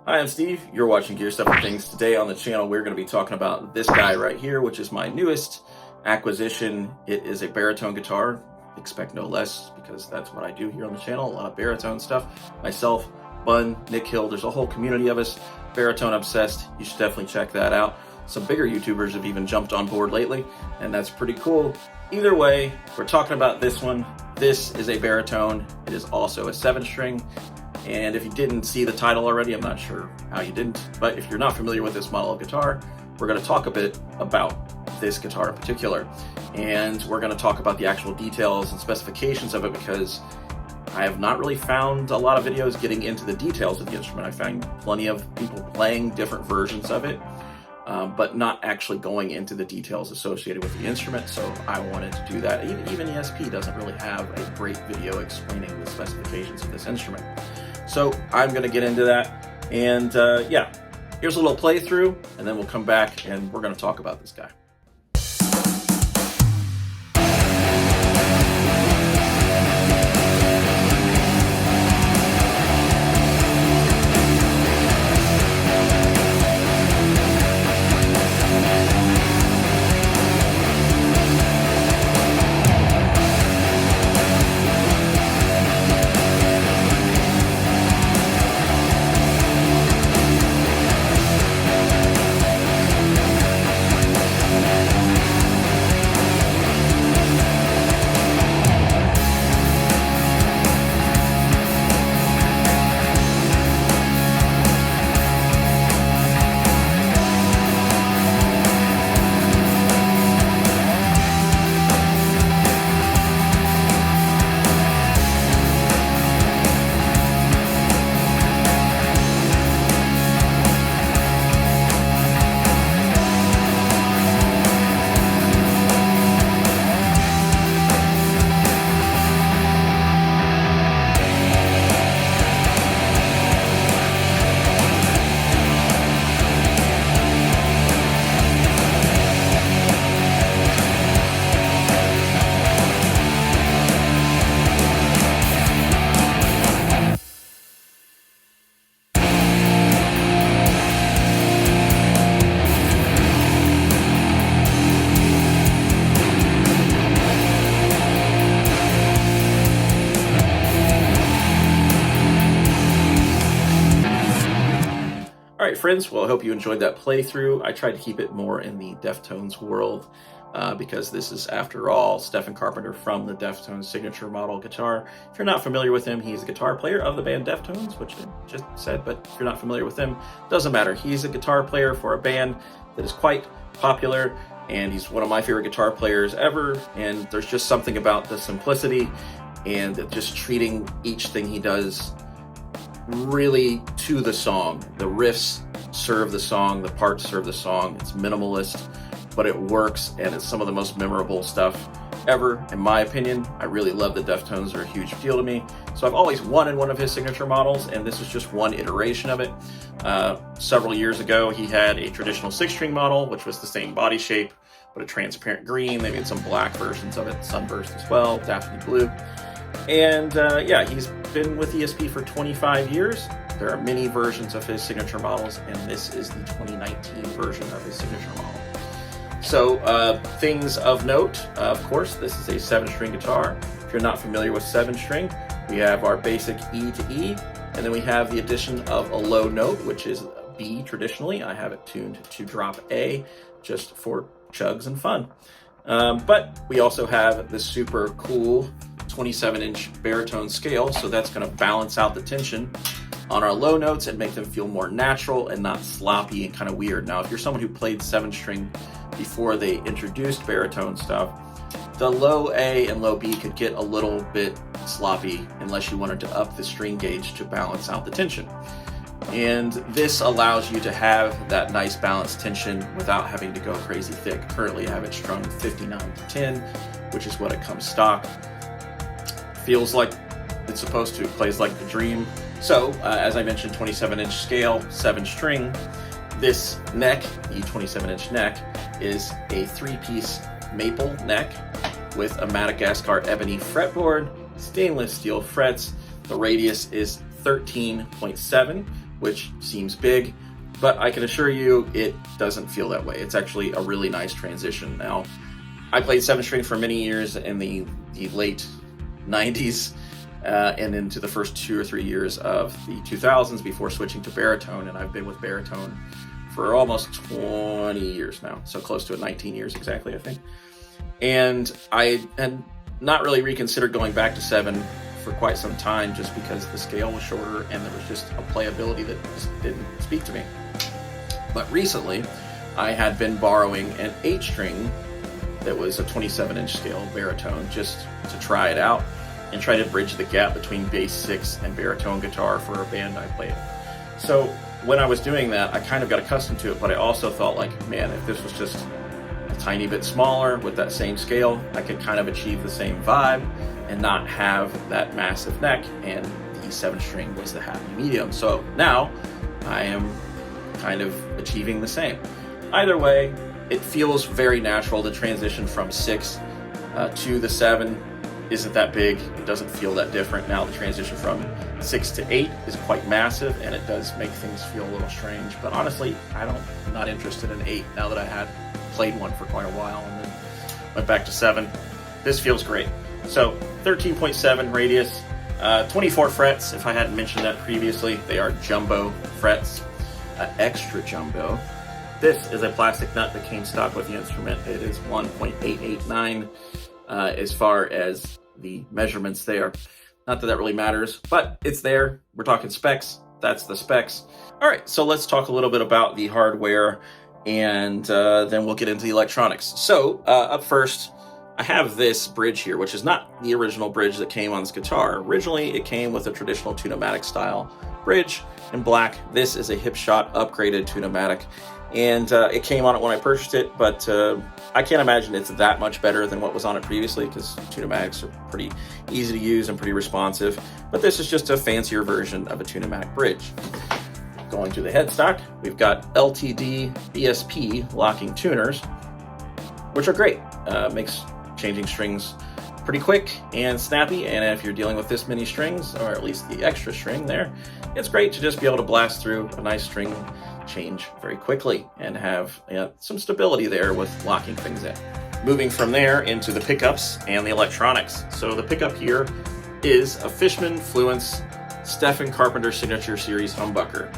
Hi, I'm Steve. You're watching Gear Stuff and Things. Today on the channel, we're going to be talking about this guy right here, which is my newest acquisition. It is a baritone guitar. Expect no less, because that's what I do here on the channel. A lot of baritone stuff. Myself, Bun, Nick Hill, there's a whole community of us, baritone obsessed. You should definitely check that out. Some bigger YouTubers have even jumped on board lately, and that's pretty cool. Either way, we're talking about this one. This is a baritone. It is also a 7-string. And if you didn't see the title already, I'm not sure how you didn't, but if you're not familiar with this model of guitar, we're going to talk a bit about this guitar in particular. And we're going to talk about the actual details and specifications of it, because I have not really found a lot of videos getting into the details of the instrument. I found plenty of people playing different versions of it, but not actually going into the details associated with the instrument. So I wanted to do that. Even ESP doesn't really have a great video explaining the specifications of this instrument. So I'm going to get into that, and yeah, here's a little playthrough, and then we'll come back and we're going to talk about this guy. All right, friends, well, I hope you enjoyed that playthrough. I tried to keep it more in the Deftones world because this is, after all, Stephen Carpenter from the Deftones signature model guitar. If you're not familiar with him, he's a guitar player of the band Deftones, which I just said, but if you're not familiar with him, doesn't matter. He's a guitar player for a band that is quite popular, and he's one of my favorite guitar players ever, and there's just something about the simplicity and just treating each thing he does really to the song. The riffs serve the song, the parts serve the song. It's minimalist, but it works, and it's some of the most memorable stuff ever, in my opinion. I really love the Deftones. They're a huge deal to me. So I've always wanted one of his signature models, and this is just one iteration of it. Several years ago, he had a traditional 6-string model, which was the same body shape, but a transparent green. They made some black versions of it, sunburst as well, Daphne blue. And yeah, he's been with ESP for 25 years. There are many versions of his signature models, and this is the 2019 version of his signature model. So things of note, of course, this is a 7-string guitar. If you're not familiar with 7-string, we have our basic E to E, and then we have the addition of a low note, which is B traditionally. I have it tuned to drop A just for chugs and fun. But we also have this super cool 27-inch baritone scale, so that's going to balance out the tension on our low notes and make them feel more natural and not sloppy and kind of weird. Now, if you're someone who played 7-string before they introduced baritone stuff, the low A and low B could get a little bit sloppy unless you wanted to up the string gauge to balance out the tension. And this allows you to have that nice balanced tension without having to go crazy thick. Currently I have it strung 59 to 10, which is what it comes stock. Feels like it's supposed to, plays like the dream. So, as I mentioned, 27-inch scale, 7-string. This neck, the 27-inch neck, is a 3-piece maple neck with a Madagascar ebony fretboard, stainless steel frets. The radius is 13.7, which seems big, but I can assure you it doesn't feel that way. It's actually a really nice transition. Now, I played 7-string for many years in the late 90s and into the first 2 or 3 years of the 2000s before switching to baritone, and I've been with baritone for almost 20 years now, so close to 19 years exactly, I think. And I had not really reconsidered going back to 7 for quite some time, just because the scale was shorter and there was just a playability that just didn't speak to me. But recently, I had been borrowing an 8-string that was a 27-inch scale baritone just to try it out and try to bridge the gap between bass 6 and baritone guitar for a band I played. So when I was doing that, I kind of got accustomed to it, but I also thought, like, man, if this was just a tiny bit smaller with that same scale, I could kind of achieve the same vibe and not have that massive neck, and the 7-string was the happy medium. So now I am kind of achieving the same. Either way, it feels very natural. The transition from 6 to the 7 isn't that big. It doesn't feel that different. Now the transition from 6 to 8 is quite massive, and it does make things feel a little strange. But honestly, I'm not interested in 8 now that I had played one for quite a while and then went back to 7. This feels great. So 13.7 radius, 24 frets. If I hadn't mentioned that previously, they are jumbo frets, extra jumbo. This is a plastic nut that came stock with the instrument. It is 1.889 as far as the measurements there. Not that that really matters, but it's there. We're talking specs. That's the specs. All right, so let's talk a little bit about the hardware, and then we'll get into the electronics. So up first, I have this bridge here, which is not the original bridge that came on this guitar. Originally, it came with a traditional Tune-o-matic style bridge in black. This is a Hipshot upgraded Tune-o-matic, and it came on it when I purchased it, but I can't imagine it's that much better than what was on it previously, because Tune-o-matics are pretty easy to use and pretty responsive, but this is just a fancier version of a Tune-o-matic bridge. Going to the headstock, we've got LTD ESP locking tuners, which are great. Makes changing strings pretty quick and snappy, and if you're dealing with this many strings, or at least the extra string there, it's great to just be able to blast through a nice string change very quickly and have some stability there with locking things in. Moving from there into the pickups and the electronics. So the pickup here is a Fishman Fluence Stephen Carpenter Signature Series humbucker.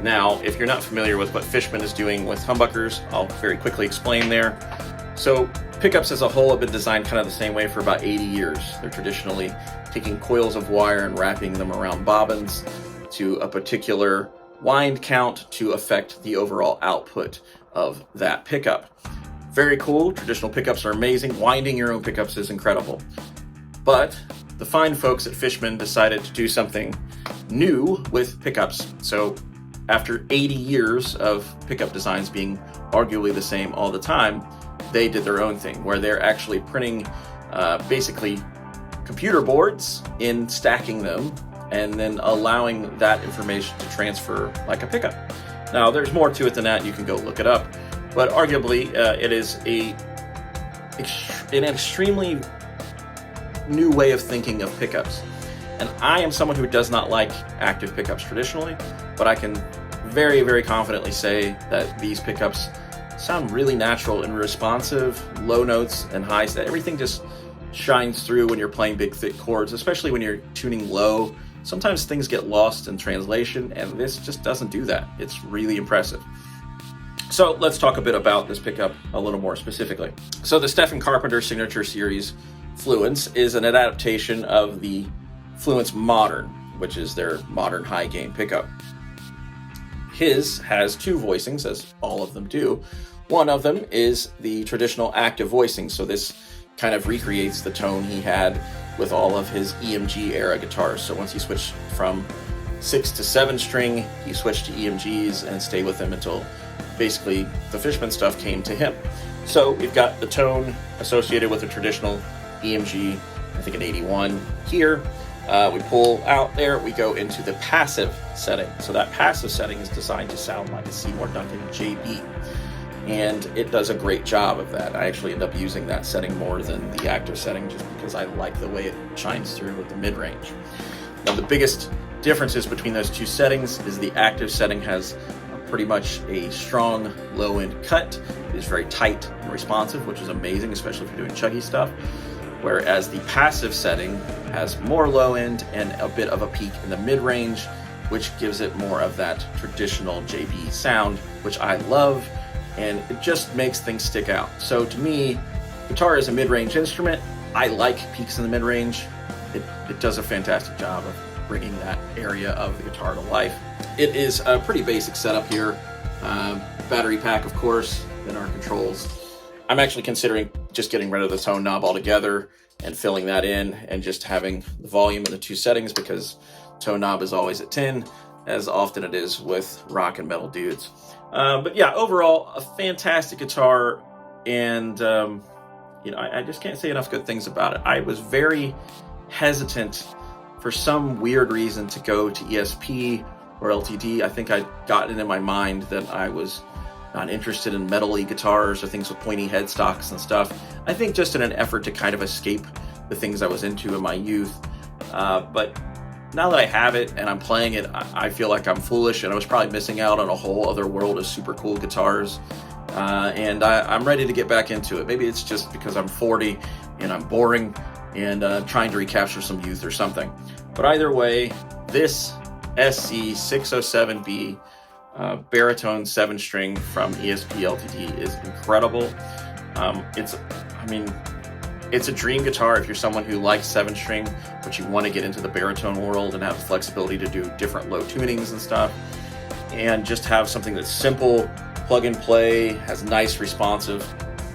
Now, if you're not familiar with what Fishman is doing with humbuckers, I'll very quickly explain there. So pickups as a whole have been designed kind of the same way for about 80 years. They're traditionally taking coils of wire and wrapping them around bobbins to a particular wind count to affect the overall output of that pickup. Very cool. Traditional pickups are amazing. Winding your own pickups is incredible. But the fine folks at Fishman decided to do something new with pickups. So after 80 years of pickup designs being arguably the same all the time, they did their own thing, where they're actually printing basically computer boards in stacking them and then allowing that information to transfer like a pickup. Now, there's more to it than that. You can go look it up. But arguably, it is an extremely new way of thinking of pickups. And I am someone who does not like active pickups traditionally, but I can very, very confidently say that these pickups sound really natural and responsive, low notes and highs. Everything just shines through when you're playing big, thick chords, especially when you're tuning low. Sometimes things get lost in translation, and this just doesn't do that. It's really impressive. So let's talk a bit about this pickup a little more specifically. So the Stephen Carpenter Signature Series Fluence is an adaptation of the Fluence Modern, which is their modern high gain pickup. His has 2 voicings, as all of them do. One of them is the traditional active voicing, so this kind of recreates the tone he had with all of his EMG era guitars. So once he switched from 6 to 7 string, he switched to EMGs and stayed with them until basically the Fishman stuff came to him. So we've got the tone associated with a traditional EMG, I think an 81 here. We pull out there, we go into the passive setting. So that passive setting is designed to sound like a Seymour Duncan JB. And it does a great job of that. I actually end up using that setting more than the active setting just because I like the way it shines through with the mid-range. Now, the biggest differences between those two settings is the active setting has pretty much a strong low end cut. It is very tight and responsive, which is amazing, especially if you're doing chuggy stuff. Whereas the passive setting has more low end and a bit of a peak in the mid range, which gives it more of that traditional JB sound, which I love, and it just makes things stick out. So to me, guitar is a mid range instrument. I like peaks in the mid range. It does a fantastic job of bringing that area of the guitar to life. It is a pretty basic setup here. Battery pack, of course, then our controls. I'm actually considering just getting rid of the tone knob altogether and filling that in and just having the volume in the two settings, because tone knob is always at 10, as often it is with rock and metal dudes. But yeah, overall, a fantastic guitar, and you know, I just can't say enough good things about it. I was very hesitant for some weird reason to go to ESP or LTD. I think I'd gotten in my mind that I was not interested in metal-y guitars or things with pointy headstocks and stuff. I think just in an effort to kind of escape the things I was into in my youth. But now that I have it and I'm playing it, I feel like I'm foolish, and I was probably missing out on a whole other world of super cool guitars. And I'm ready to get back into it. Maybe it's just because I'm 40 and I'm boring and trying to recapture some youth or something. But either way, this SC607B baritone 7-string from ESP LTD is incredible. It's a dream guitar if you're someone who likes 7-string, but you want to get into the baritone world and have the flexibility to do different low tunings and stuff, and just have something that's simple, plug and play, has nice responsive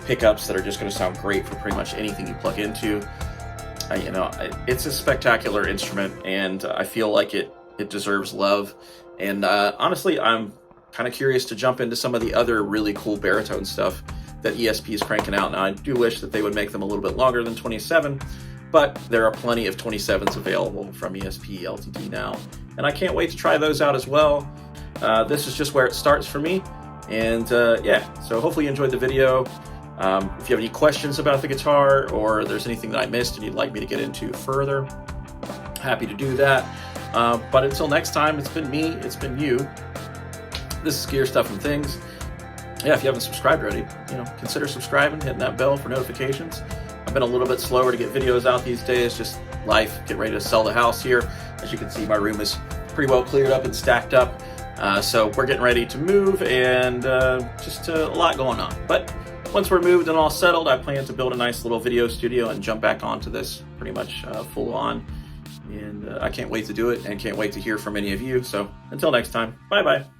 pickups that are just going to sound great for pretty much anything you plug into. It's a spectacular instrument, and I feel like it deserves love. And honestly, I'm kind of curious to jump into some of the other really cool baritone stuff that ESP is cranking out. Now, I do wish that they would make them a little bit longer than 27, but there are plenty of 27s available from ESP LTD now, and I can't wait to try those out as well. This is just where it starts for me, and yeah, so hopefully you enjoyed the video. If you have any questions about the guitar, or there's anything that I missed and you'd like me to get into further, happy to do that. But until next time, it's been me, it's been you. This is Gear Stuff and Things. Yeah, if you haven't subscribed already, consider subscribing, hitting that bell for notifications. I've been a little bit slower to get videos out these days, just life, get ready to sell the house here. As you can see, my room is pretty well cleared up and stacked up. So we're getting ready to move, and just a lot going on. But once we're moved and all settled, I plan to build a nice little video studio and jump back onto this pretty much full on. And I can't wait to do it, and can't wait to hear from any of you. So until next time, bye-bye.